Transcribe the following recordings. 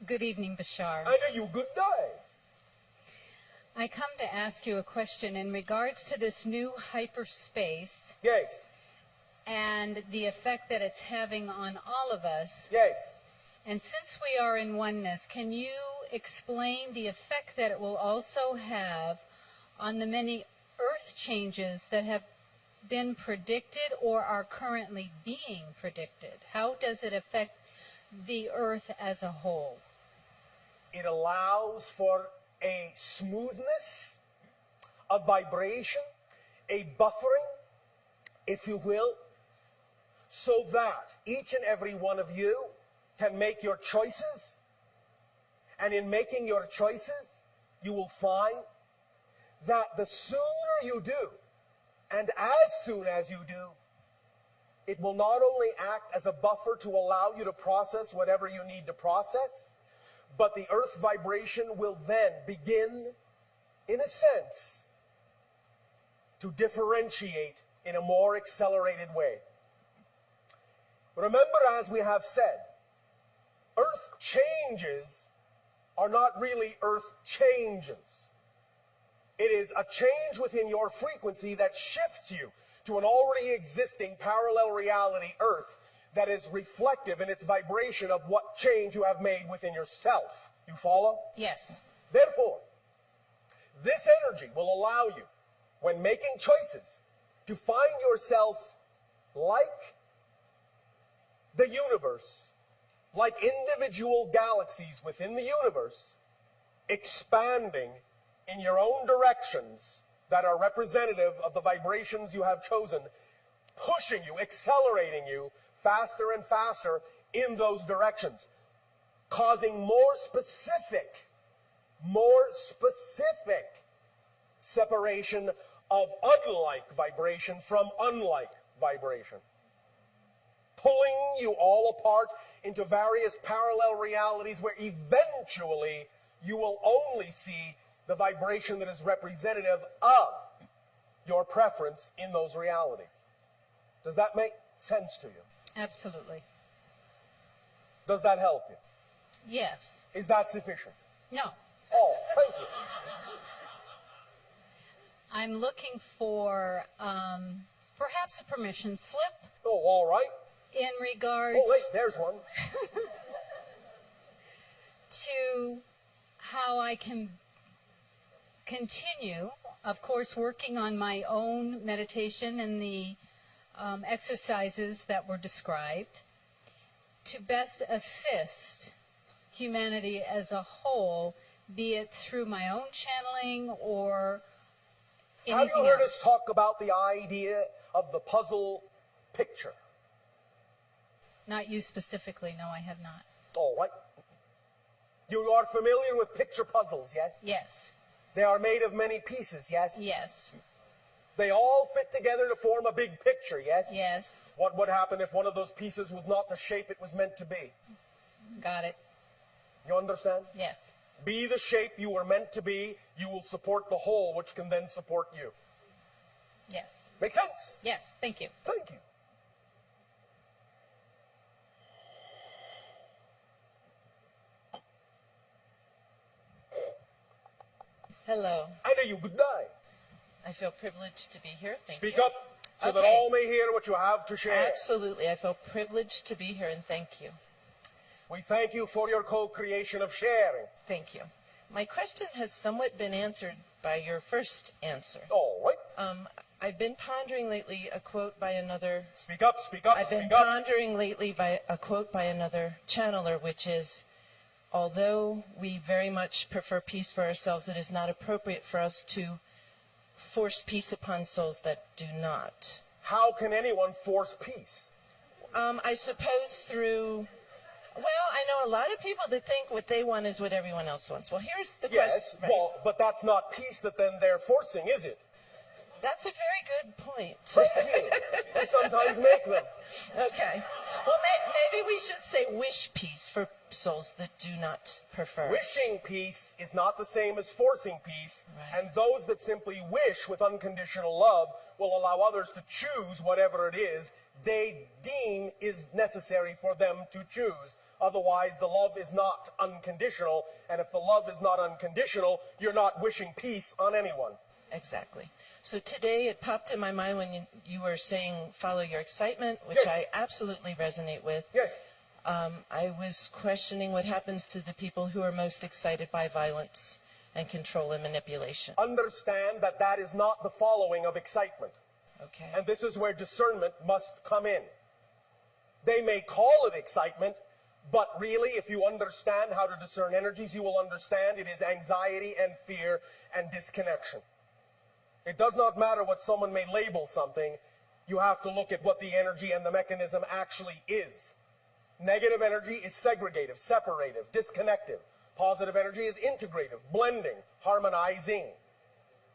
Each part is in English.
Good evening, Bashar. And you good day. I come to ask you a question in regards to this new hyperspace Yes. and the effect that it's having on all of us. Yes. And since we are in oneness, can you explain the effect that it will also have on the many earth changes that have been predicted or are currently being predicted? How does it affect the earth as a whole? It allows for a smoothness, a vibration, a buffering, if you will, so that each and every one of you can make your choices. And in making your choices, you will find that the sooner you do, and as soon as you do, it will not only act as a buffer to allow you to process whatever you need to process, but the earth vibration will then begin, in a sense, to differentiate in a more accelerated way. Remember, as we have said, earth changes are not really earth changes. It is a change within your frequency that shifts you to an already existing parallel reality, earth, that is reflective in its vibration of what change you have made within yourself. You follow? Yes. Therefore, this energy will allow you, when making choices, to find yourself like the universe, like individual galaxies within the universe, expanding in your own directions that are representative of the vibrations you have chosen, pushing you, accelerating you faster and faster in those directions, causing more specific separation of unlike vibration from unlike vibration, pulling you all apart into various parallel realities where eventually you will only see the vibration that is representative of your preference in those realities. Does that make sense to you? Absolutely. Does that help you? Yes. Is that sufficient? No. Oh, thank you. I'm looking for perhaps a permission slip Oh, all right. in regards Oh, wait, there's one. to how I can continue, of course, working on my own meditation and the exercises that were described to best assist humanity as a whole, be it through my own channeling or anything Have you heard else. us talk about the idea of the puzzle picture? Not you specifically, no, I have not. All right. You are familiar with picture puzzles, yes? Yes. They are made of many pieces, yes? Yes. They all fit together to form a big picture, yes? Yes. What would happen if one of those pieces was not the shape it was meant to be? Got it. You understand? Yes. Be the shape you were meant to be, you will support the whole, which can then support you. Yes. Make sense? Yes. Thank you. Thank you. Hello. I know you good day. I feel privileged to be here. Thank Speak you. up so that Okay. all may hear what you have to share. Absolutely. I feel privileged to be here and thank you. We thank you for your co-creation of sharing. Thank you. My question has somewhat been answered by your first answer. All right. I've been pondering lately a quote by another. Speak up, speak up, I've been speak up. pondering lately by a quote by another channeler, which is, although we very much prefer peace for ourselves, it is not appropriate for us to force peace upon souls that do not. How can anyone force peace? I suppose through, well, I know a lot of people that think what they want is what everyone else wants. Well, here's the Yes, question. Right? well, but that's not peace that then they're forcing, is it? That's a very good point. Thank you. We sometimes make them. Okay. Well, maybe we should say wish peace for souls that do not prefer it. Wishing peace is not the same as forcing peace, Right. and those that simply wish with unconditional love will allow others to choose whatever it is they deem is necessary for them to choose Otherwise, the love is not unconditional. And if the love is not unconditional, you're not wishing peace on anyone. Exactly. So today it popped in my mind when you were saying follow your excitement, which Yes. I absolutely resonate with. Yes. I was questioning what happens to the people who are most excited by violence and control and manipulation. Understand that that is not the following of excitement. Okay. And this is where discernment must come in. They may call it excitement, but really, if you understand how to discern energies, you will understand it is anxiety and fear and disconnection. It does not matter what someone may label something. You have to look at what the energy and the mechanism actually is. Negative energy is segregative, separative, disconnective. Positive energy is integrative, blending, harmonizing.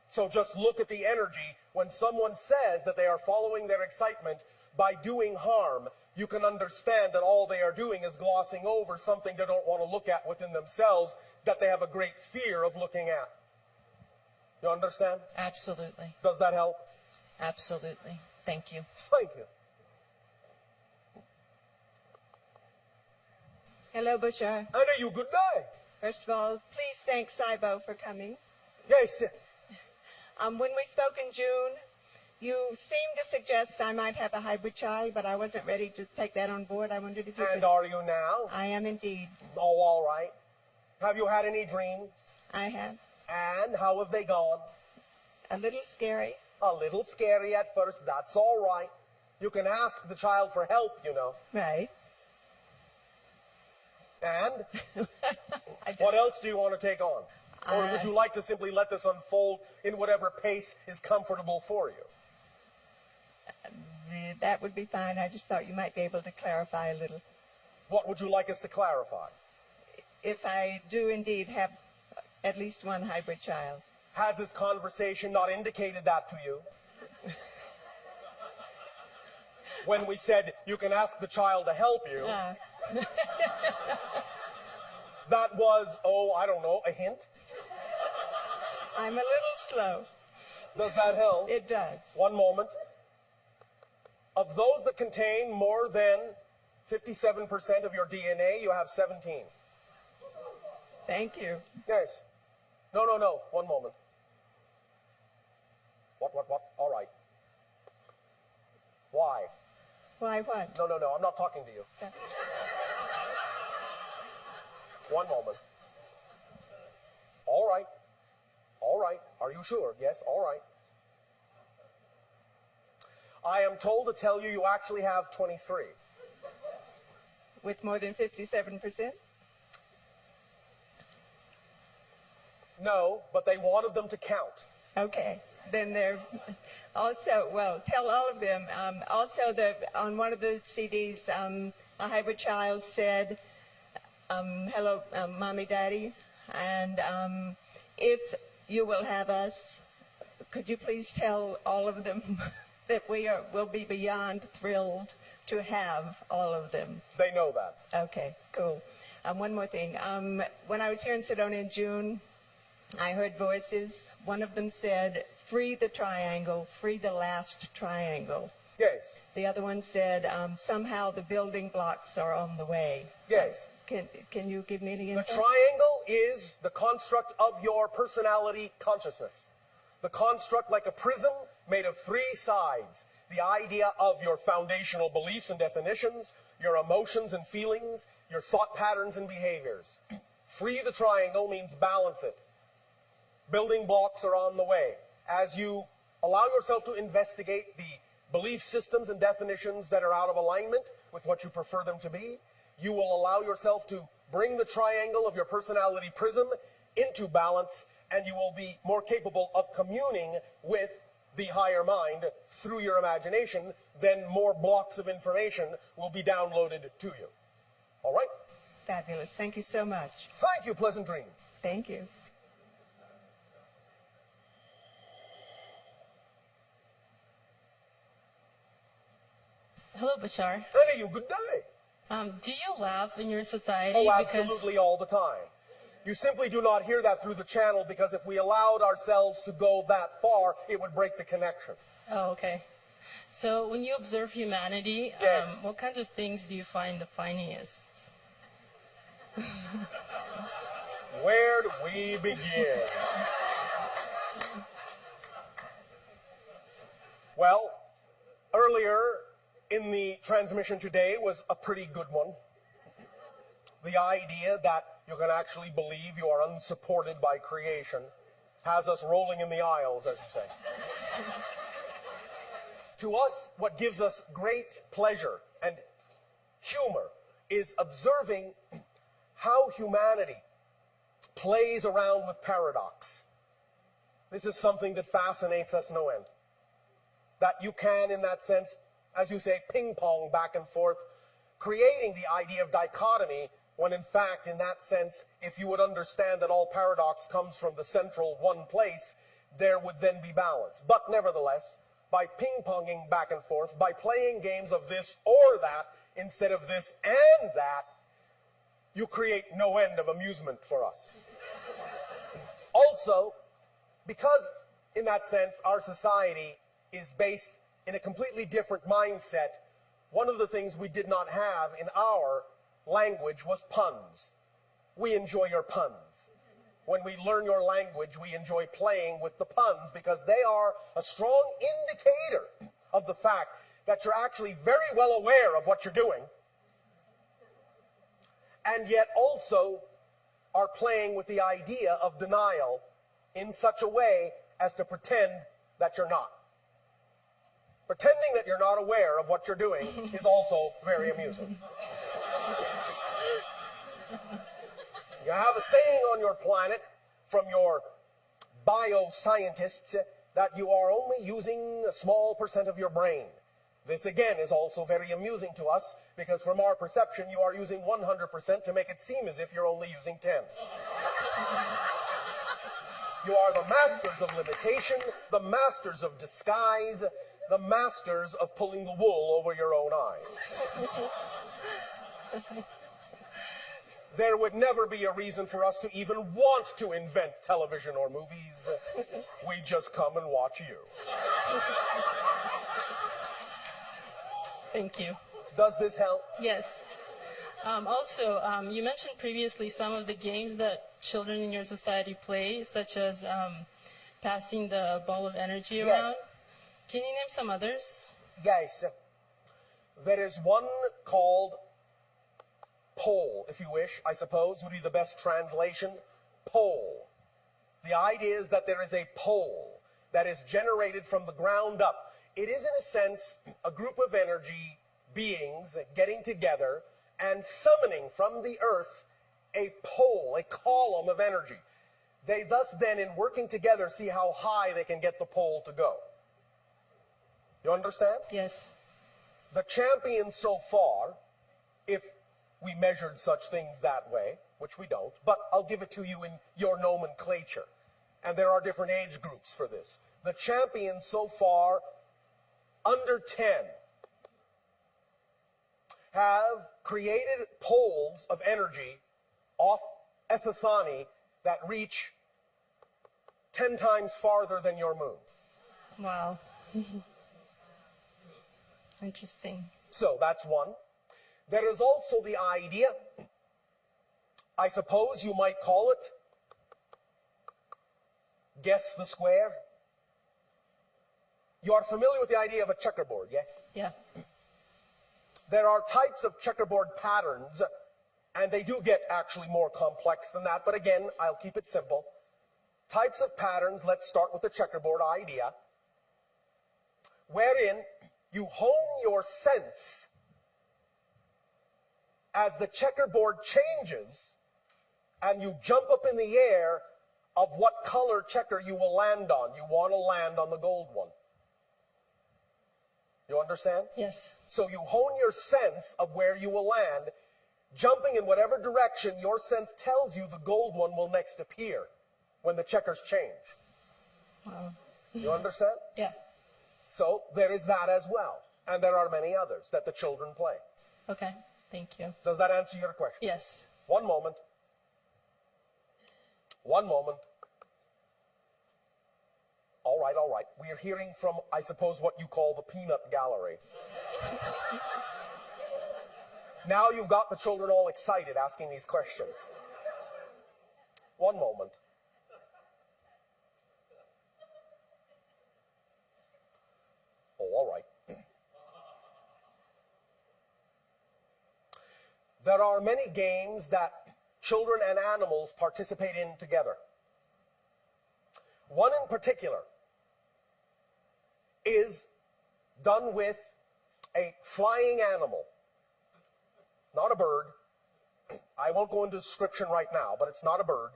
So just look at the energy. When someone says that they are following their excitement by doing harm, you can understand that all they are doing is glossing over something they don't want to look at within themselves that they have a great fear of looking at. You understand? Absolutely. Does that help? Absolutely. Thank you. Thank you. Hello, Bashar. And you good day. First of all, please thank Saibo for coming. Yes. When we spoke in June, you seemed to suggest I might have a hybrid child, but I wasn't ready to take that on board. I wondered if you And could. are you now? I am indeed. Oh, all right. Have you had any dreams? I have. And how have they gone? A little scary. A little scary at first. That's all right. You can ask the child for help, you know. Right. And I just, what else do you want to take on? Or would you like to simply let this unfold in whatever pace is comfortable for you? That would be fine. I just thought you might be able to clarify a little. What would you like us to clarify? If I do indeed have at least one hybrid child. Has this conversation not indicated that to you? When we said you can ask the child to help you, that was, oh, I don't know, a hint? I'm a little slow. Does that help? It does. One moment. Of those that contain more than 57% of your DNA, you have 17. Thank you. Yes. No. One moment. What? All right. Why? Why what? No. I'm not talking to you. So- One moment. All right. Are you sure? Yes, all right. I am told to tell you you actually have 23. With more than 57%? No, but they wanted them to count. Okay. Then they're also, well, tell all of them. Also, on one of the CDs, a hybrid child said, hello, Mommy, Daddy, and if you will have us, could you please tell all of them that will be beyond thrilled to have all of them. They know that. Okay, cool. One more thing. When I was here in Sedona in June, I heard voices. One of them said, free the triangle, free the last triangle. Yes. The other one said, somehow the building blocks are on the way. Yes. Can you give me any The info? triangle is the construct of your personality consciousness. The construct like a prism made of three sides. The idea of your foundational beliefs and definitions, your emotions and feelings, your thought patterns and behaviors. Free the triangle means balance it. Building blocks are on the way. As you allow yourself to investigate the belief systems and definitions that are out of alignment with what you prefer them to be, you will allow yourself to bring the triangle of your personality prism into balance, and you will be more capable of communing with the higher mind through your imagination. Then more blocks of information will be downloaded to you. All right? Fabulous. Thank you so much. Thank you. Pleasant dream. Thank you. Hello, Bashar. Hey, you good day. Do you laugh in your society? Oh, Because- absolutely all the time. You simply do not hear that through the channel because if we allowed ourselves to go that far, it would break the connection. Oh, okay. So when you observe humanity, Yes. what kinds of things do you find the funniest? Where do we begin? Well, earlier in the transmission today was a pretty good one. The idea that you can actually believe you are unsupported by creation has us rolling in the aisles, as you say. To us, what gives us great pleasure and humor is observing how humanity plays around with paradox. This is something that fascinates us no end. That you can, in that sense, as you say, ping-pong back and forth, creating the idea of dichotomy, when in fact, in that sense, if you would understand that all paradox comes from the central one place, there would then be balance. But nevertheless, by ping-ponging back and forth, by playing games of this or that, instead of this and that, you create no end of amusement for us. Also, because in that sense, our society is based in a completely different mindset, one of the things we did not have in our language was puns. We enjoy your puns. When we learn your language, we enjoy playing with the puns because they are a strong indicator of the fact that you're actually very well aware of what you're doing, and yet also are playing with the idea of denial in such a way as to pretend that you're not. Pretending that you're not aware of what you're doing is also very amusing. You have a saying on your planet from your bioscientists that you are only using a small % of your brain. This again is also very amusing to us because from our perception you are using 100% to make it seem as if you're only using 10. You are the masters of limitation, the masters of disguise, the masters of pulling the wool over your own eyes. There would never be a reason for us to even want to invent television or movies. We just come and watch you. Thank you. Does this help? Yes. Also, you mentioned previously some of the games that children in your society play, such as passing the ball of energy around. Can you name some others? Yes. There is one called pole, if you wish, I suppose, would be the best translation. Pole. The idea is that there is a pole that is generated from the ground up. It is, in a sense, a group of energy beings getting together and summoning from the earth a pole, a column of energy. They thus then, in working together, see how high they can get the pole to go. You understand? Yes. The champion so far, if we measured such things that way, which we don't, but I'll give it to you in your nomenclature. And there are different age groups for this. The champions so far, under 10, have created poles of energy off Ethithani that reach 10 times farther than your moon. Wow. Interesting. So that's one. There is also the idea, I suppose you might call it, guess the square. You are familiar with the idea of a checkerboard, yes? Yeah. There are types of checkerboard patterns, and they do get actually more complex than that, but again, I'll keep it simple. Types of patterns, let's start with the checkerboard idea, wherein you hone your sense as the checkerboard changes, and you jump up in the air of what color checker you will land on. You want to land on the gold one. You understand? Yes. So you hone your sense of where you will land, jumping in whatever direction your sense tells you the gold one will next appear when the checkers change. Wow. You understand? Yeah. So there is that as well. And there are many others that the children play. Okay. Thank you. Does that answer your question? Yes. One moment. One moment. All right, all right. We are hearing from, I suppose, what you call the peanut gallery. Now you've got the children all excited asking these questions. One moment. Oh, all right. There are many games that children and animals participate in together. One in particular is done with a flying animal. Not a bird. I won't go into description right now, but it's not a bird,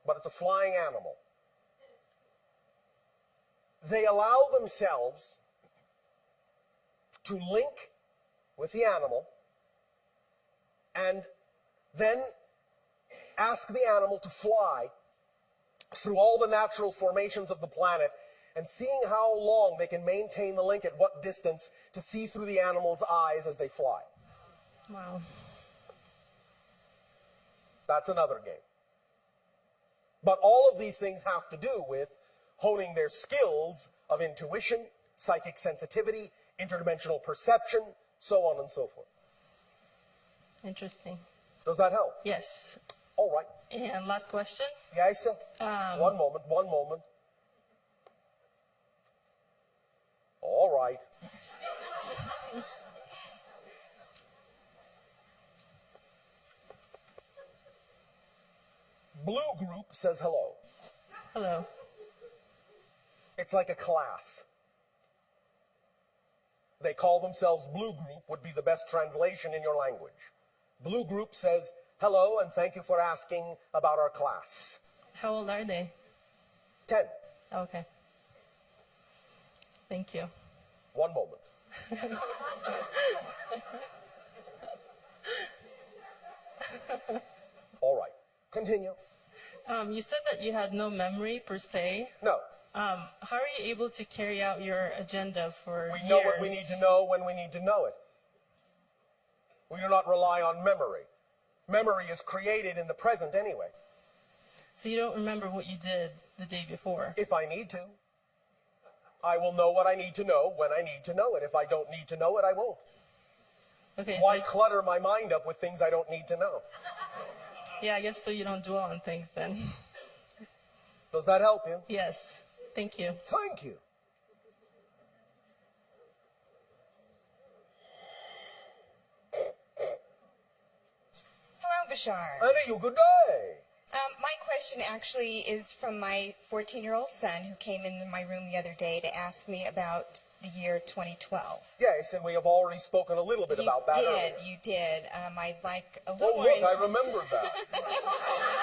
but it's a flying animal. They allow themselves to link with the animal and then ask the animal to fly through all the natural formations of the planet and seeing how long they can maintain the link at what distance to see through the animal's eyes as they fly. Wow. That's another game. But all of these things have to do with honing their skills of intuition, psychic sensitivity, interdimensional perception, so on and so forth. Interesting. Does that help? Yes. All right. And last question. Yes, sir. One moment. All right. Blue group says hello. Hello. It's like a class. They call themselves Blue Group would be the best translation in your language. Blue Group says hello and thank you for asking about our class. How old are they? 10. Okay. Thank you. One moment. All right. Continue. You said that you had no memory per se. No. How are you able to carry out your agenda for We know years? what we need to know when we need to know it. We do not rely on memory. Memory is created in the present anyway. So you don't remember what you did the day before? If I need to. I will know what I need to know when I need to know it. If I don't need to know it, I won't. Okay, Why so clutter my mind up with things I don't need to know? yeah, I guess so you don't dwell on things then. Does that help you? Yes. Thank you. Thank you. Hello, Bashar. Annie, you good day. My question actually is from my 14-year-old son who came into my room the other day to ask me about the year 2012. Yes, and we have already spoken a little bit about that earlier. You did. I'd like a Oh, little more. look, I remember that.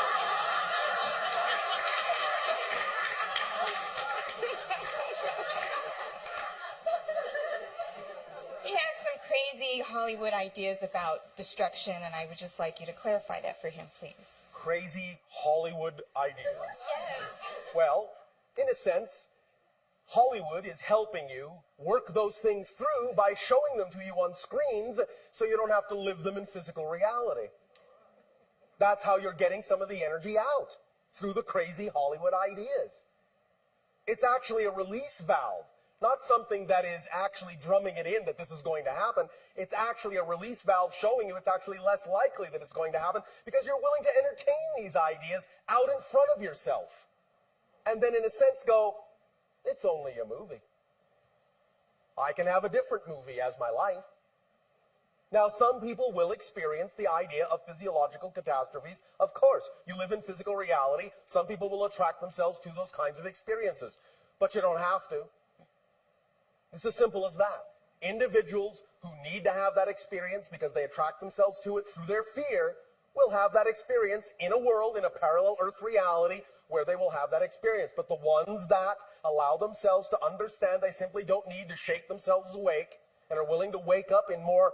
He has some crazy Hollywood ideas about destruction, and I would just like you to clarify that for him, please. Crazy Hollywood ideas. Yes. Well, in a sense, Hollywood is helping you work those things through by showing them to you on screens so you don't have to live them in physical reality. That's how you're getting some of the energy out, through the crazy Hollywood ideas. It's actually a release valve, not something that is actually drumming it in that this is going to happen. It's actually a release valve showing you it's actually less likely that it's going to happen because you're willing to entertain these ideas out in front of yourself. And then in a sense go, it's only a movie. I can have a different movie as my life. Now, some people will experience the idea of physiological catastrophes. Of course, you live in physical reality. Some people will attract themselves to those kinds of experiences. But you don't have to. It's as simple as that. Individuals who need to have that experience because they attract themselves to it through their fear will have that experience in a world, in a parallel Earth reality, where they will have that experience. But the ones that allow themselves to understand they simply don't need to shake themselves awake and are willing to wake up in more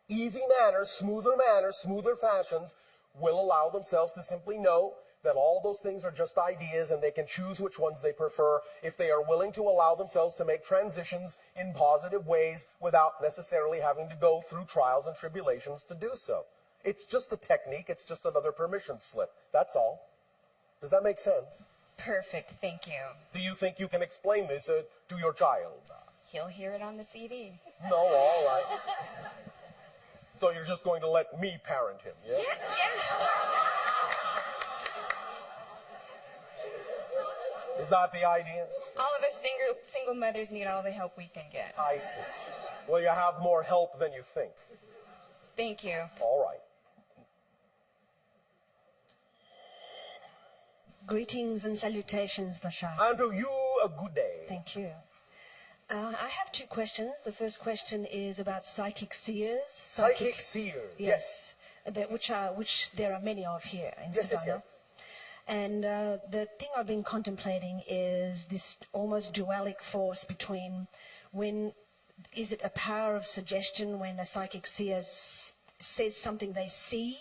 easy manners, smoother fashions, will allow themselves to simply know that all those things are just ideas and they can choose which ones they prefer if they are willing to allow themselves to make transitions in positive ways without necessarily having to go through trials and tribulations to do so. It's just a technique. It's just another permission slip. That's all. Does that make sense? Perfect. Thank you. Do you think you can explain this to your child? He'll hear it on the CD. No, all right. So you're just going to let me parent him, yeah? Yeah. Is that the idea? All of us single mothers need all the help we can get. I see. Well, you have more help than you think. Thank you. All right. Greetings and salutations, Bashar. And to you, a good day. Thank you. I have two questions. The first question is about psychic seers. Psychic seers. Yes. Which there are many of here in Yes, Savannah. yes. And the thing I've been contemplating is this almost dualic force between when is it a power of suggestion when a psychic seer says something they see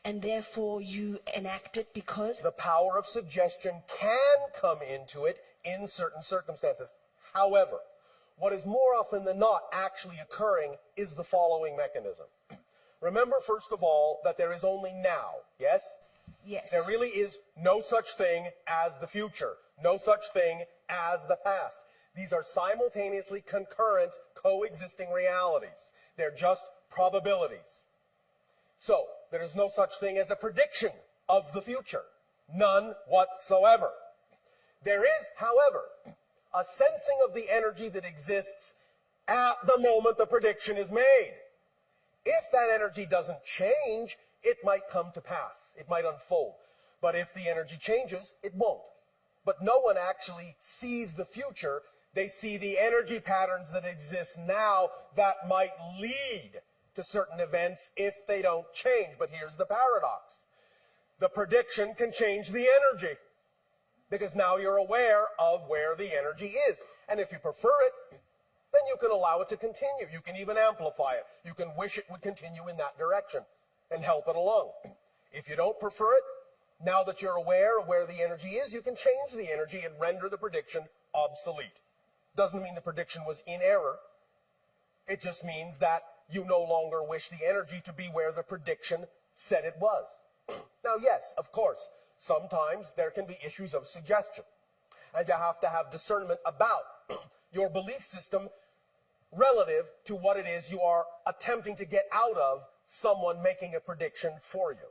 and therefore you enact it because... The power of suggestion can come into it in certain circumstances. However, what is more often than not actually occurring is the following mechanism. Remember, first of all, that there is only now, yes? Yes. There really is no such thing as the future, no such thing as the past. These are simultaneously concurrent, coexisting realities. They're just probabilities. So, there is no such thing as a prediction of the future. None whatsoever. There is, however, a sensing of the energy that exists at the moment the prediction is made. If that energy doesn't change, it might come to pass. It might unfold. But if the energy changes, it won't. But no one actually sees the future. They see the energy patterns that exist now that might lead to certain events if they don't change. But here's the paradox. The prediction can change the energy because now you're aware of where the energy is. And if you prefer it, then you can allow it to continue. You can even amplify it. You can wish it would continue in that direction and help it along. If you don't prefer it, now that you're aware of where the energy is, you can change the energy and render the prediction obsolete. Doesn't mean the prediction was in error. It just means that you no longer wish the energy to be where the prediction said it was. Now, yes, of course, sometimes there can be issues of suggestion, and you have to have discernment about your belief system relative to what it is you are attempting to get out of someone making a prediction for you.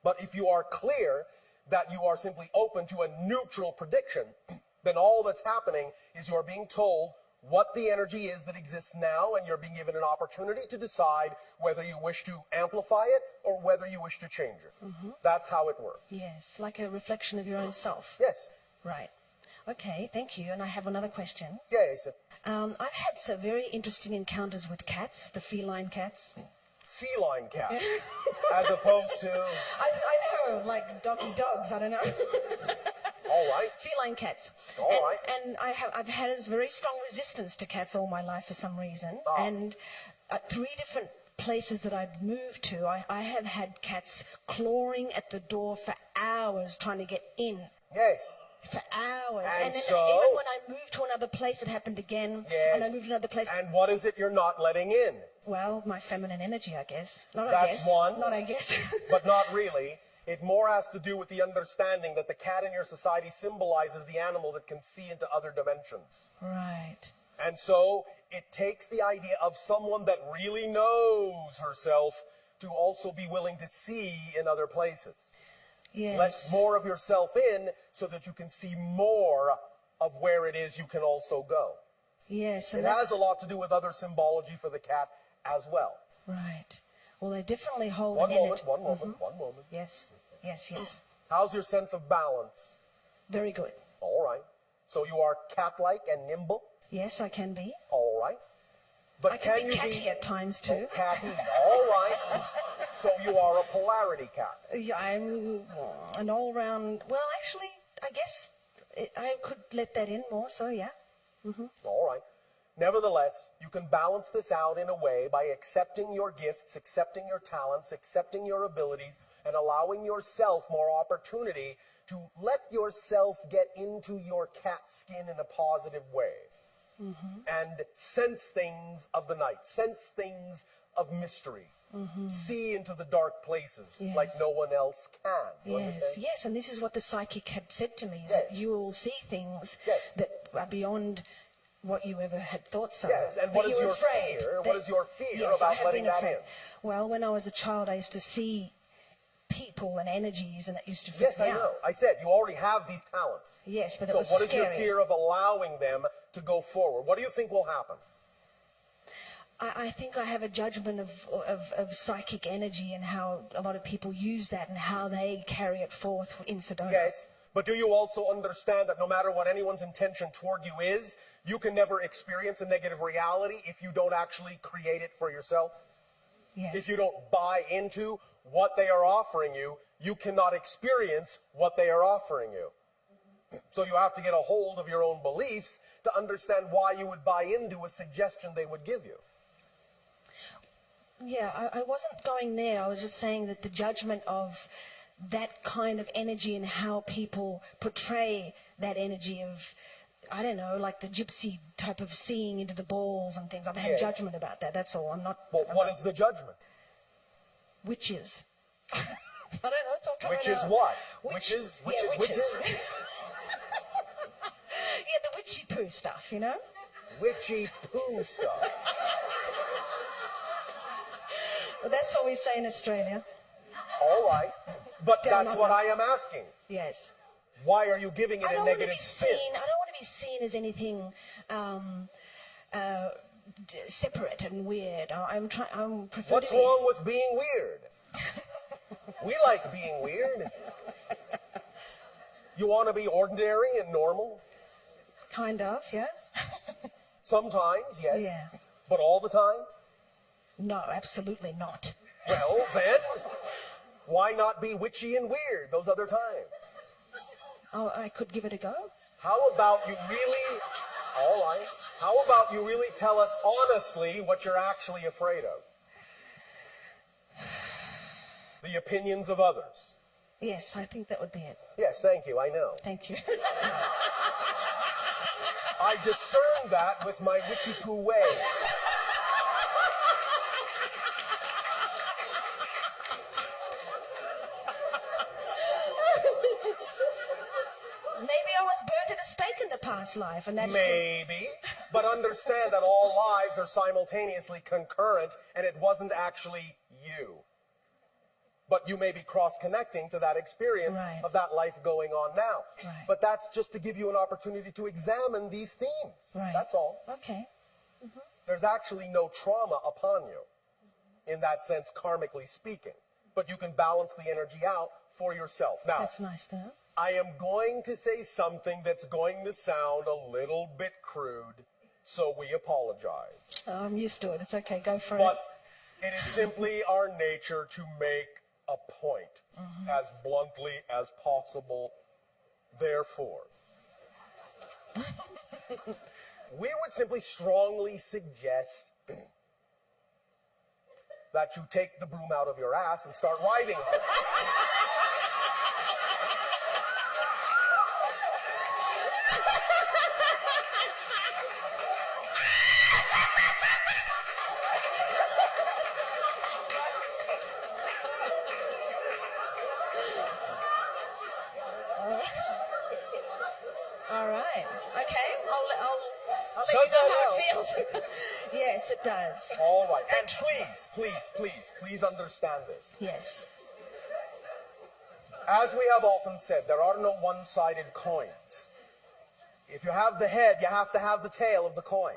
But if you are clear that you are simply open to a neutral prediction, then all that's happening is you're being told what the energy is that exists now, and you're being given an opportunity to decide whether you wish to amplify it or whether you wish to change it. Mm-hmm. That's how it works. Yes, like a reflection of your own self. Yes. Right. Okay, thank you. And I have another question. Yes. I've had some very interesting encounters with cats, the feline cats. Feline cats, as opposed to... I know, like doggy dogs, I don't know. All right. Feline cats. All right. And I've had a very strong resistance to cats all my life for some reason. Oh. And at 3 different places that I've moved to, I have had cats clawing at the door for hours trying to get in. Yes. For hours. And then so, even when I moved to another place, it happened again. Yes. And I moved to another place. And what is it you're not letting in? Well, my feminine energy, I guess. That's one. Not I guess. But not really. It more has to do with the understanding that the cat in your society symbolizes the animal that can see into other dimensions. Right. And so it takes the idea of someone that really knows herself to also be willing to see in other places. Yes. Let more of yourself in so that you can see more of where it is you can also go. Yes. And It has a lot to do with other symbology for the cat as well. Right. Well, they definitely hold One an moment, energy. one moment, one moment. Yes. Yes, yes. How's your sense of balance? Very good. All right. So you are cat-like and nimble? Yes, I can be. All right. But I can be you catty at times too. Oh, catty. All right. So you are a polarity cat. Yeah, I'm an all-round. Well, actually, I guess I could let that in more. So yeah. All right. Nevertheless, you can balance this out in a way by accepting your gifts, accepting your talents, accepting your abilities, and allowing yourself more opportunity to let yourself get into your cat skin in a positive way. And sense things of the night, sense things of mystery, see into the dark places like no one else can. You understand? Yes, and this is what the psychic had said to me, is Yes. that you will see things Yes. that are beyond what you ever had thought so. Yes, and But what is you were your afraid fear? that- What is your fear Yes, I about have letting been that afraid. in? Well, when I was a child, I used to see people and energies, and it used to freak Yes, me I out. know. I said you already have these talents. Yes, but it So was what is your scary. fear of allowing them to go forward? What do you think will happen? I think I have a judgment of psychic energy and how a lot of people use that and how they carry it forth in Sedona. Yes, but do you also understand that no matter what anyone's intention toward you is, you can never experience a negative reality if you don't actually create it for yourself? Yes. If you don't buy into what they are offering you, you cannot experience what they are offering you. So you have to get a hold of your own beliefs to understand why you would buy into a suggestion they would give you. Yeah, I wasn't going there. I was just saying that the judgment of that kind of energy and how people portray that energy of, I don't know, like the gypsy type of seeing into the balls and things. I have Yes. judgment about that. That's all. I'm not. Well, I'm what not is the judgment? witches? I don't know. It's all coming Which is out. what? Witches. Which Yeah, is witches. Yeah, the witchy poo stuff, you know. witchy poo stuff. Well, that's what we say in Australia. All right, but Down that's under. what I am asking. Yes. Why are you giving it I a don't want to negative be spin? seen. I don't want to be seen as anything separate and weird. I'm trying. I'm prefer What's to be. wrong with being weird? We like being weird. You want to be ordinary and normal? Kind of, yeah. Sometimes, yes. Yeah. But all the time? No, absolutely not. Well, then, why not be witchy and weird those other times? Oh, I could give it a go. How about you really, all right, how about you really tell us honestly what you're actually afraid of? The opinions of others. Yes, I think that would be it. Yes, thank you, I know. Thank you. I discern that with my witchy poo ways. Maybe I was burnt at a stake in the past life, and that. Maybe, but understand that all lives are simultaneously concurrent, and it wasn't actually you. But you may be cross-connecting to that experience Right. of that life going on now. Right. But that's just to give you an opportunity to examine these themes. Right. That's all. Okay. There's actually no trauma upon you, in that sense, karmically speaking. But you can balance the energy out for yourself. Now, That's nice to know. I am going to say something that's going to sound a little bit crude, so we apologize. Oh, I'm used to it. It's okay. Go for it. But it is simply our nature to make a point as bluntly as possible. Therefore, we would simply strongly suggest that you take the broom out of your ass and start riding on it. All right. Okay. I'll let Does you know how that it feels. Yes, it does. All right. And please understand this. Yes. As we have often said, there are no one-sided coins. If you have the head, you have to have the tail of the coin.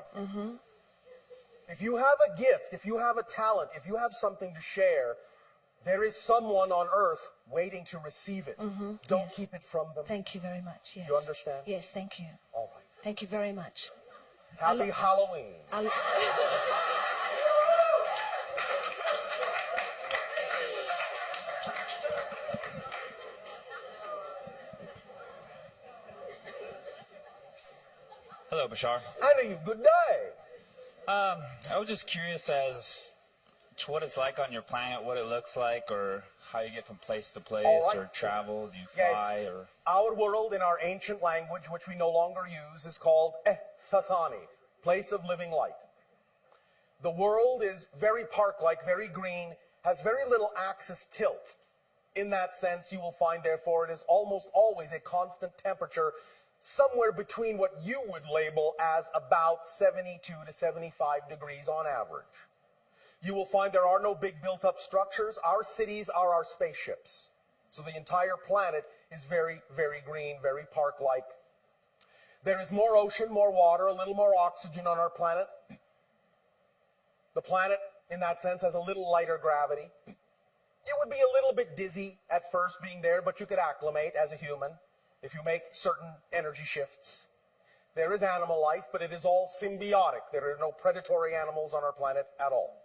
If you have a gift, if you have a talent, if you have something to share, there is someone on earth waiting to receive it. Don't Yes. keep it from them. Thank you very much. Yes. You understand? Yes, thank you. All right. Thank you very much. Happy Halloween. I'll- Hello, Bashar. And a you good day. I was just curious as to what it's like on your planet, what it looks like, or how you get from place to place, All right. or travel. Do you Yes. fly, or Our world in our ancient language, which we no longer use, is called Thasani, place of living light. The world is very park-like, very green, has very little axis tilt. In that sense, you will find, therefore, it is almost always a constant temperature somewhere between what you would label as about 72 to 75 degrees on average. You will find there are no big built-up structures. Our cities are our spaceships. So the entire planet is very, very green, very park-like. There is more ocean, more water, a little more oxygen on our planet. The planet, in that sense, has a little lighter gravity. It would be a little bit dizzy at first being there, but you could acclimate as a human if you make certain energy shifts. There is animal life, but it is all symbiotic. There are no predatory animals on our planet at all.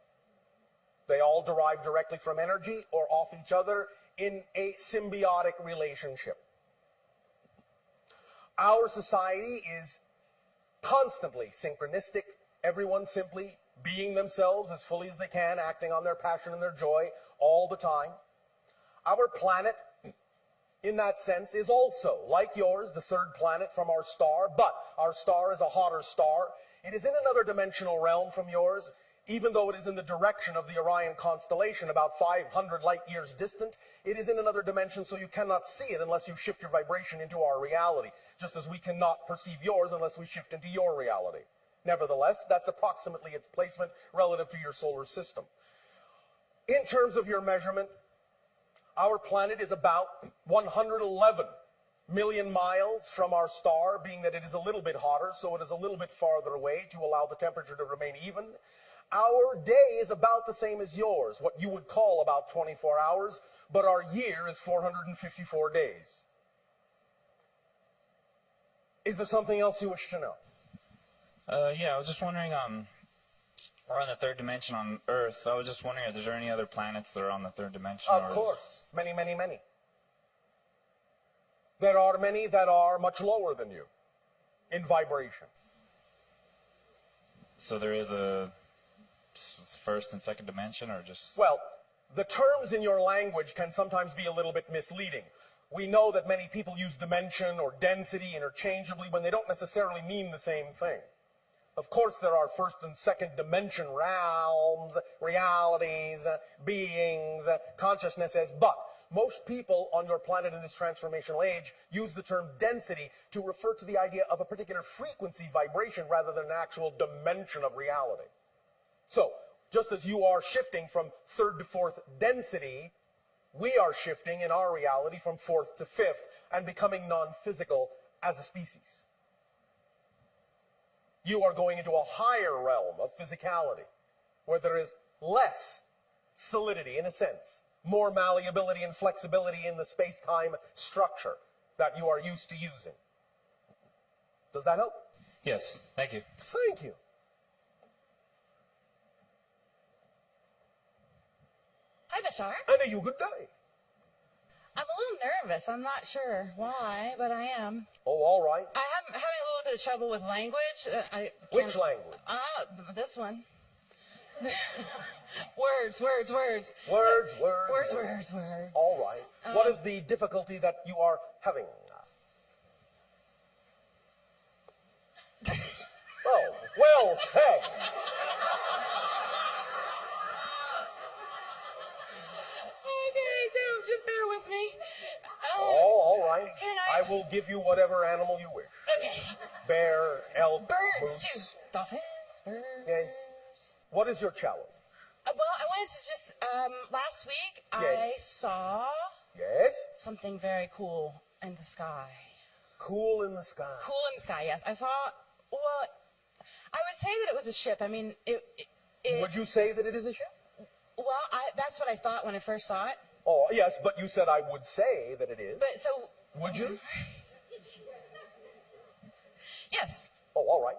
They all derive directly from energy or off each other in a symbiotic relationship. Our society is constantly synchronistic, everyone simply being themselves as fully as they can, acting on their passion and their joy all the time. Our planet, in that sense, is also, like yours, the third planet from our star, but our star is a hotter star. It is in another dimensional realm from yours, even though it is in the direction of the Orion constellation, about 500 light years distant. It is in another dimension, so you cannot see it unless you shift your vibration into our reality, just as we cannot perceive yours unless we shift into your reality. Nevertheless, that's approximately its placement relative to your solar system. In terms of your measurement, our planet is about 111 million miles from our star, being that it is a little bit hotter, so it is a little bit farther away to allow the temperature to remain even. Our day is about the same as yours, what you would call about 24 hours, but our year is 454 days. Is there something else you wish to know? Yeah, I was just wondering, we're on the third dimension on Earth. I was just wondering, is there any other planets that are on the third dimension? Of course. Many, many, many. There are many that are much lower than you in vibration. So there is a first and second dimension, or just... Well, the terms in your language can sometimes be a little bit misleading. We know that many people use dimension or density interchangeably when they don't necessarily mean the same thing. Of course, there are first and second dimension realms, realities, beings, consciousnesses, but most people on your planet in this transformational age use the term density to refer to the idea of a particular frequency vibration rather than an actual dimension of reality. So, just as you are shifting from third to fourth density, we are shifting in our reality from fourth to fifth and becoming non-physical as a species. You are going into a higher realm of physicality, where there is less solidity, in a sense, more malleability and flexibility in the space-time structure that you are used to using. Does that help? Yes, thank you. Thank you. Hi, Bashar. And a you good day. I'm a little nervous. I'm not sure why, but I am. Oh, all right. I'm having a little bit of trouble with language. Which language? This one. Words. Words. Words. All right. What is the difficulty that you are having? Oh, well said. Okay, so just bear with me. Oh, all right. Can I will give you whatever animal you wish. Okay. Bear, elk, Birds, moose. too. Dolphins, birds. Yes. What is your challenge? Well, I wanted to just, last week I saw Yes? something very cool in the sky. Cool in the sky. Cool in the sky, yes. I saw, well, I would say that it was a ship. I mean, Would you say that it is a ship? well, that's what I thought when I first saw it. Oh, yes, but you said I would say that it is. But so, Would you? yes. Oh, all right.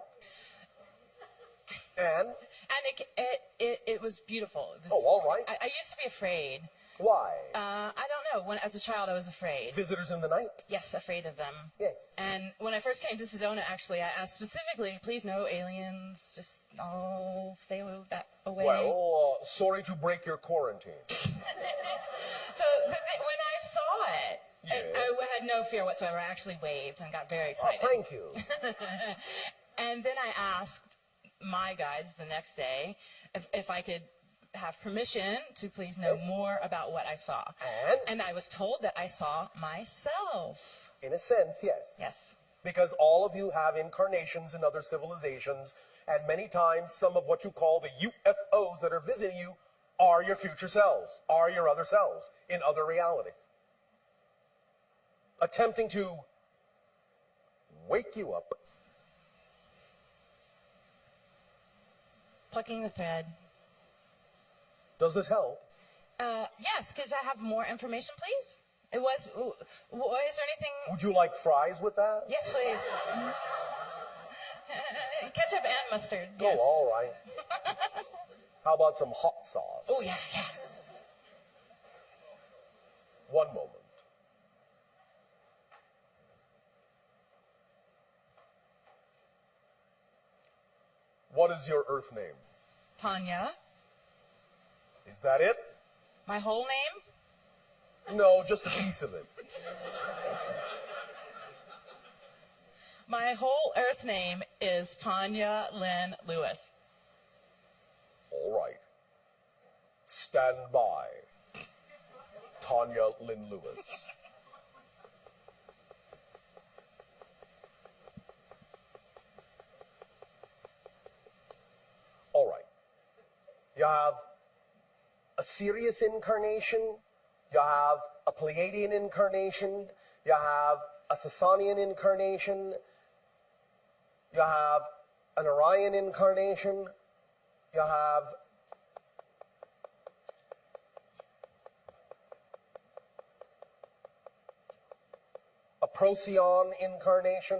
And? And it was beautiful. It was, Oh, all right. I used to be afraid. Why? I don't know. As a child, I was afraid. Visitors in the night? Yes, afraid of them. Yes. And when I first came to Sedona, actually, I asked specifically, please no aliens, just I'll stay away. Well, sorry to break your quarantine. So when I saw it, Yes. I had no fear whatsoever. I actually waved and got very Oh, excited. thank you. And then I asked my guides the next day if I could have permission to please know more about what I saw. And? And I was told that I saw myself. In a sense, yes. Yes. Because all of you have incarnations in other civilizations, and many times some of what you call the UFOs that are visiting you are your future selves, are your other selves in other realities. Attempting to wake you up. Plucking the thread. Does this help? Yes, could I have more information, please? Is there anything? Would you like fries with that? Yes, please. Ketchup and mustard. Oh, Yes. all right. How about some hot sauce? Oh, yeah, yeah. One moment. What is your Earth name? Tanya. Is that it? My whole name? No, just a piece of it. My whole Earth name is Tanya Lynn Lewis. All right. Stand by. Tanya Lynn Lewis. All right. You have a Sirius incarnation. You have a Pleiadian incarnation. You have a Sasanian incarnation. You have an Orion incarnation. You have a Procyon incarnation.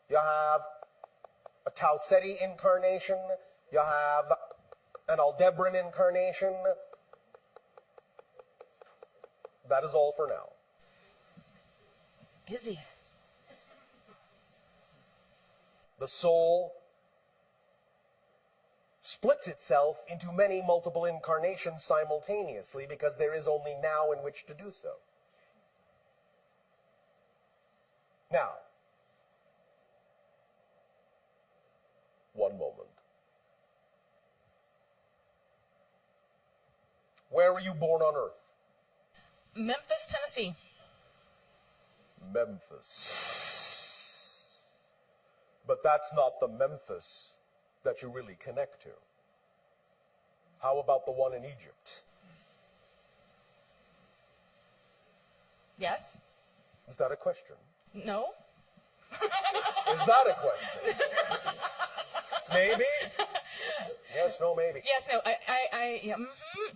You have a Tau Ceti incarnation. You have an Aldebaran incarnation. That is all for now. Busy. The soul splits itself into many multiple incarnations simultaneously because there is only now in which to do so. Now, one moment. Where were you born on Earth? Memphis, Tennessee. Memphis. But that's not the Memphis that you really connect to. How about the one in Egypt? Yes? Is that a question? No? Is that a question? Maybe? Yes, no, maybe. Yes, no,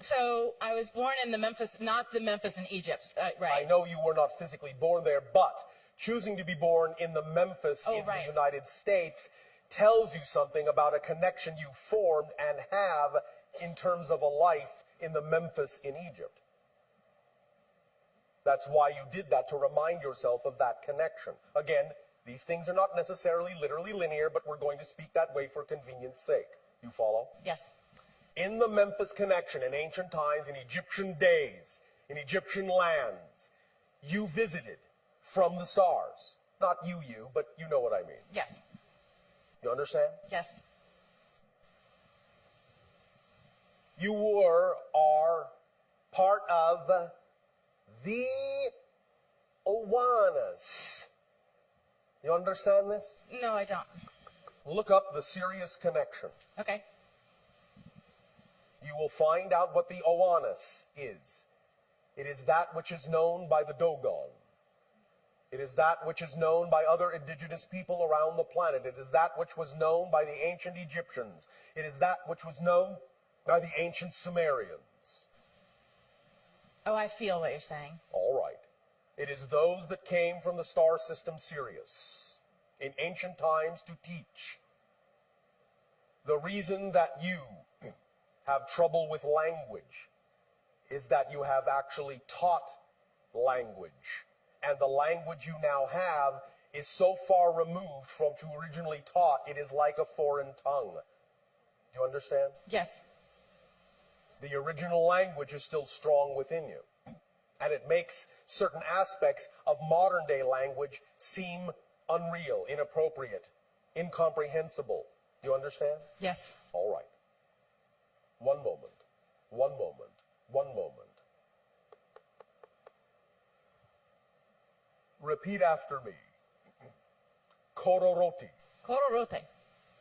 So I was born in the Memphis, not the Memphis in Egypt, right? I know you were not physically born there, but choosing to be born in the Memphis in right. the United States tells you something about a connection you formed and have in terms of a life in the Memphis in Egypt. That's why you did that, to remind yourself of that connection. Again, these things are not necessarily literally linear, but we're going to speak that way for convenience sake. You follow? Yes. In the Memphis connection, in ancient times, in Egyptian days, in Egyptian lands, you visited from the stars. Not you, but you know what I mean. Yes. You understand? Yes. You are part of the Owanas. You understand this? No, I don't. Look up the Sirius connection. Okay. You will find out what the Owanas is. It is that which is known by the Dogon. It is that which is known by other indigenous people around the planet. It is that which was known by the ancient Egyptians. It is that which was known by the ancient Sumerians. Oh, I feel what you're saying. All right. It is those that came from the star system Sirius in ancient times to teach. The reason that you have trouble with language is that you have actually taught language. And the language you now have is so far removed from what you originally taught, it is like a foreign tongue. Do you understand? Yes. The original language is still strong within you. And it makes certain aspects of modern day language seem unreal, inappropriate, incomprehensible. Do you understand? Yes. All right. One moment. One moment. One moment. Repeat after me. Kororoti. Kororote.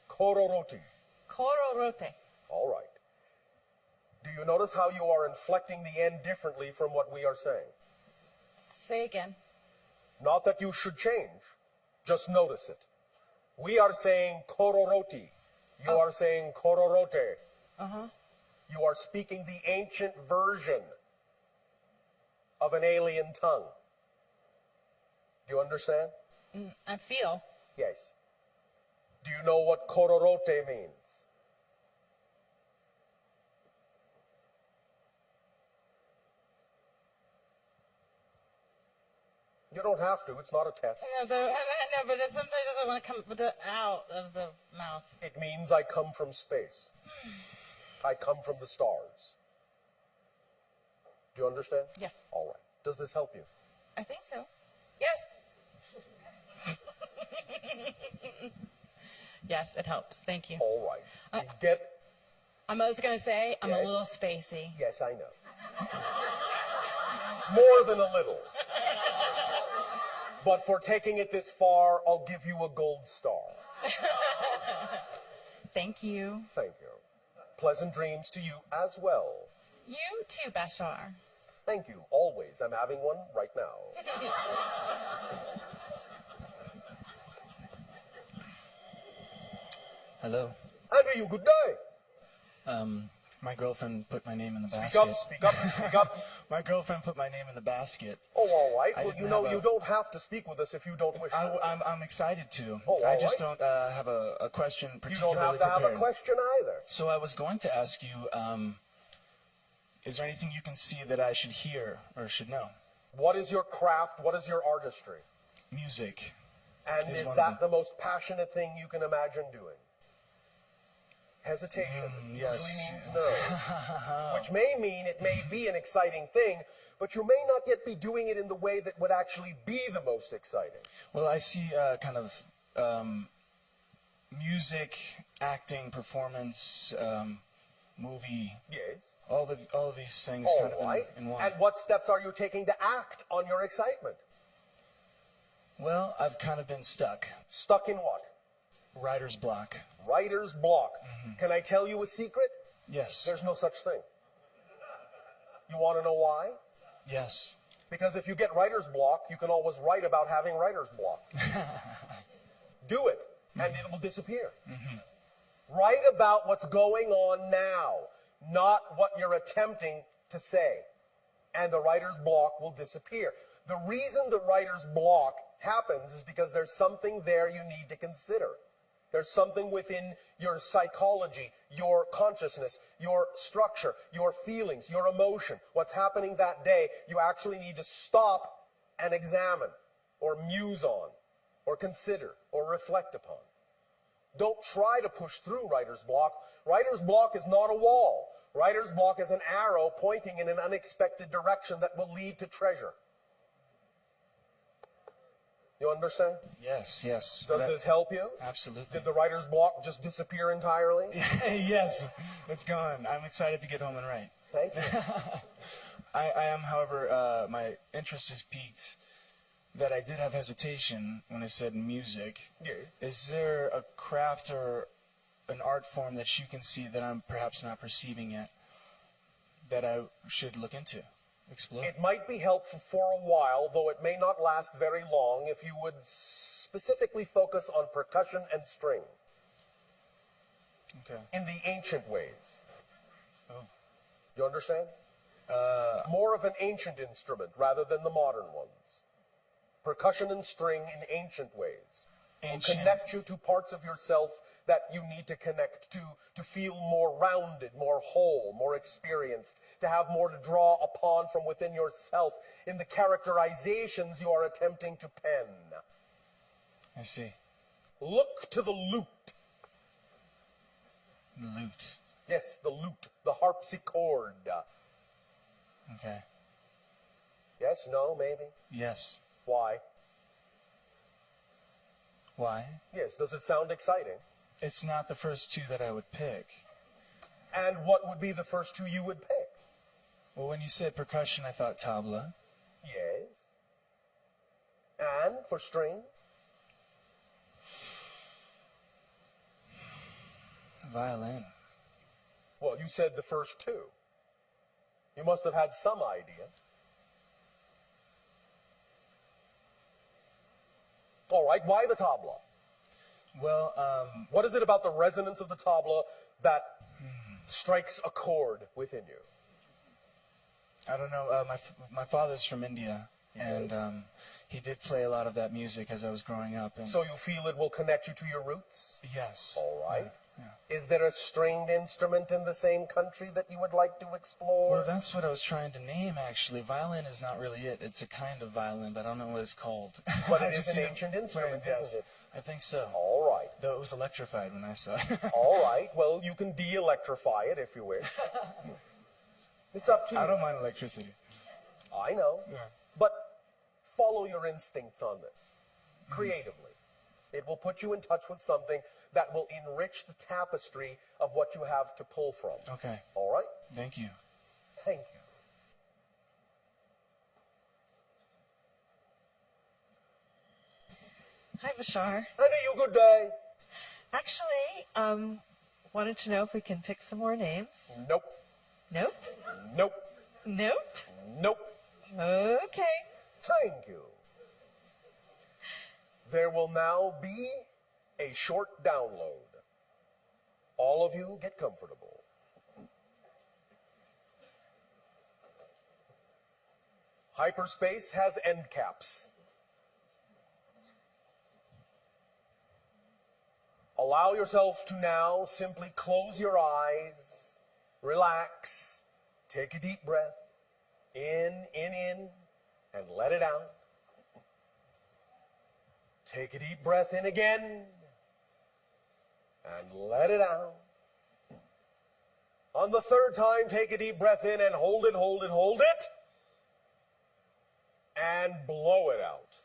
Kororoti. Kororote. All right. Do you notice how you are inflecting the end differently from what we are saying? Say again. Not that you should change. Just notice it. We are saying kororoti. You are saying kororote. Uh-huh. You are speaking the ancient version of an alien tongue. Do you understand? I feel. Yes. Do you know what kororote means? You don't have to. It's not a test. I know, but something doesn't want to come out of the mouth. It means I come from space. I come from the stars. Do you understand? Yes. All right. Does this help you? I think so. Yes. Yes, it helps. Thank you. All right. You get... I was going to say, I'm a Yes. little spacey. Yes, I know. More than a little. But for taking it this far, I'll give you a gold star. Thank you. Thank you. Pleasant dreams to you as well. You too, Bashar. Thank you. Always. I'm having one right now. Hello. Andrew, good day. My girlfriend put my name in the Speak basket. up, speak up, speak up. My girlfriend put my name in the basket. Oh, all right. I Well, didn't you know, have a- you don't have to speak with us if you don't wish. I'm excited to. Oh, I all just right. don't have a question You particularly don't have to have a prepared. question either. So I was going to ask you, is there anything you can see that I should hear or should know? What is your craft? What is your artistry? Music. And Is is one of that them. the most passionate thing you can imagine doing? Hesitation yes. usually means no. Which may mean it may be an exciting thing, but you may not yet be doing it in the way that would actually be the most exciting. Well, I see kind of music, acting, performance, movie, Yes. all of these things All kind of right. in one. And what steps are you taking to act on your excitement? Well, I've kind of been stuck. Stuck in what? Writer's block. Writer's block. Can I tell you a secret? Yes. There's no such thing. You want to know why? Yes. Because if you get writer's block, you can always write about having writer's block. Do it, and it will disappear. Write about what's going on now, not what you're attempting to say. And the writer's block will disappear. The reason the writer's block happens is because there's something there you need to consider. There's something within your psychology, your consciousness, your structure, your feelings, your emotion, what's happening that day, you actually need to stop and examine, or muse on, or consider, or reflect upon. Don't try to push through writer's block. Writer's block is not a wall. Writer's block is an arrow pointing in an unexpected direction that will lead to treasure. You understand? Yes, yes. Does this help you? Absolutely. Did the writer's block just disappear entirely? Yes, it's gone. I'm excited to get home and write. Thank you. I am, however, my interest is piqued that I did have hesitation when I said music. Yes. Is there a craft or an art form that you can see that I'm perhaps not perceiving yet that I should look into, explore? It might be helpful for a while, though it may not last very long, if you would specifically focus on percussion and string Okay. in the ancient ways. Oh. You understand? More of an ancient instrument rather than the modern ones. Percussion and string in ancient ways will Ancient. connect you to parts of yourself that you need to connect to feel more rounded, more whole, more experienced, to have more to draw upon from within yourself in the characterizations you are attempting to pen. I see. Look to the lute. Lute. Yes, the lute, the harpsichord. Okay. Yes, no, maybe? Yes. Why? Why? Yes, does it sound exciting? It's not the first two that I would pick. And what would be the first two you would pick? Well, when you said percussion, I thought tabla. Yes. And for string? Violin. Well, you said the first two. You must have had some idea. All right, why the tabla? Well, What is it about the resonance of the tabla that strikes a chord within you? I don't know. My father's from India, and he did play a lot of that music as I was growing up. And So you feel it will connect you to your roots? yes. All right. Yeah. Is there a stringed instrument in the same country that you would like to explore? Well, that's what I was trying to name, actually. Violin is not really it. It's a kind of violin, but I don't know what it's called. But I it is just an see them ancient playing, instrument, yes. isn't it? I think so. All right. Though it was electrified when I saw it. All right. Well, you can de-electrify it if you wish. It's up to you. I don't mind electricity. I know. Yeah. But follow your instincts on this creatively. It will put you in touch with something that will enrich the tapestry of what you have to pull from. Okay. All right? Thank you. Thank you. Hi, Bashar. And you good day. Actually, wanted to know if we can pick some more names. Nope. Nope. Nope. Nope. Nope. Okay. Thank you. There will now be a short download. All of you get comfortable. Hyperspace has end caps. Allow yourself to now simply close your eyes, relax, take a deep breath, in, and let it out. Take a deep breath in again, and let it out. On the third time, take a deep breath in and hold it, hold it, hold it, and blow it out.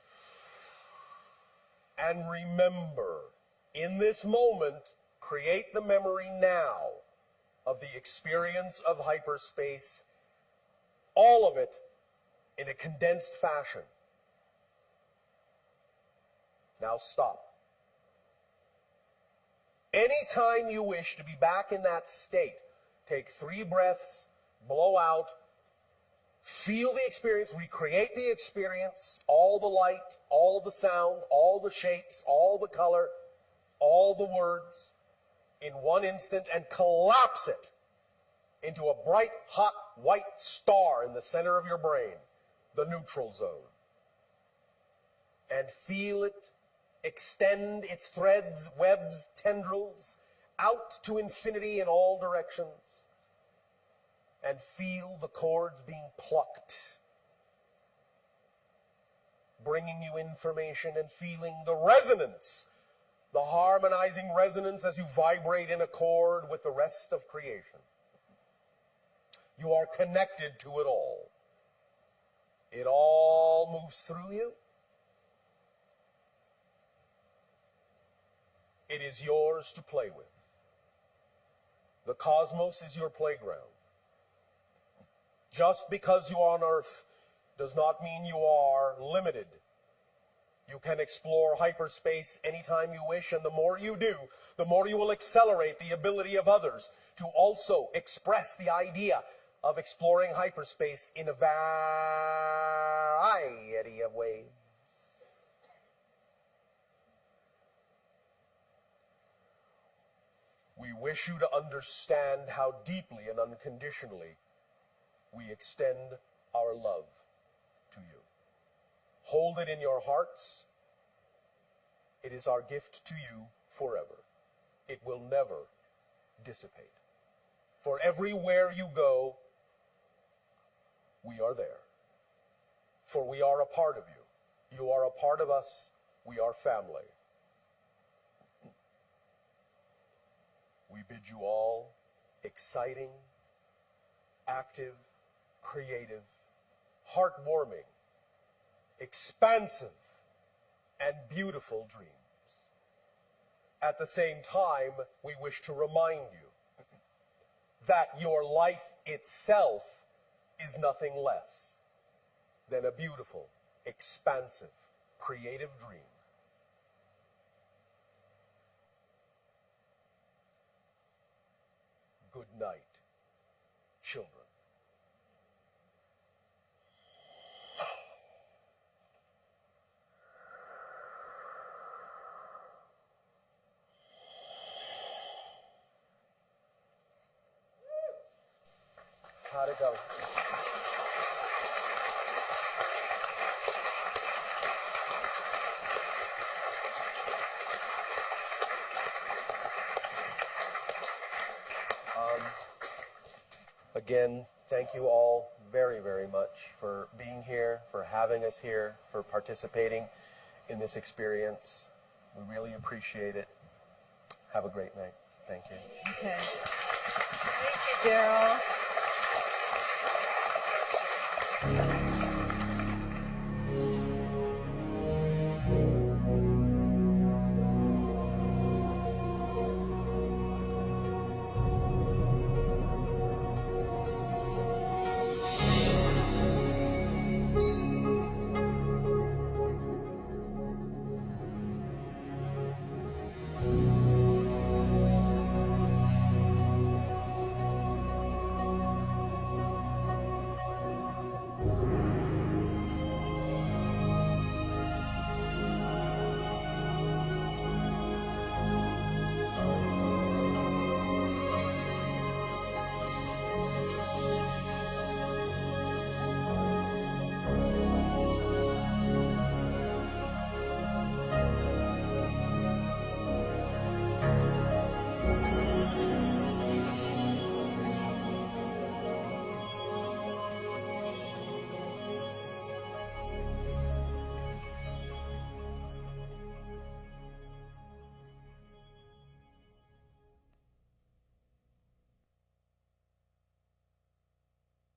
And remember, in this moment, create the memory now of the experience of hyperspace, all of it in a condensed fashion. Now stop. Anytime you wish to be back in that state, take 3 breaths, blow out, feel the experience, recreate the experience, all the light, all the sound, all the shapes, all the color, all the words in one instant, and collapse it into a bright, hot, white star in the center of your brain, the neutral zone. And feel it extend its threads, webs, tendrils out to infinity in all directions. And feel the chords being plucked, bringing you information, and feeling the resonance, the harmonizing resonance as you vibrate in accord with the rest of creation. You are connected to it all. It all moves through you. It is yours to play with. The cosmos is your playground. Just because you are on Earth does not mean you are limited. You can explore hyperspace anytime you wish, and the more you do, the more you will accelerate the ability of others to also express the idea of exploring hyperspace in a variety of ways. We wish you to understand how deeply and unconditionally we extend our love to you. Hold it in your hearts. It is our gift to you forever. It will never dissipate. For everywhere you go, we are there. For we are a part of you. You are a part of us. We are family. We bid you all exciting, active, creative, heartwarming, expansive, and beautiful dreams. At the same time, we wish to remind you that your life itself is nothing less than a beautiful, expansive, creative dream. good night, children. How'd it go? Again, thank you all very, very much for being here, for having us here, for participating in this experience. We really appreciate it. Have a great night. Thank you. Okay. Thank you, Daryl.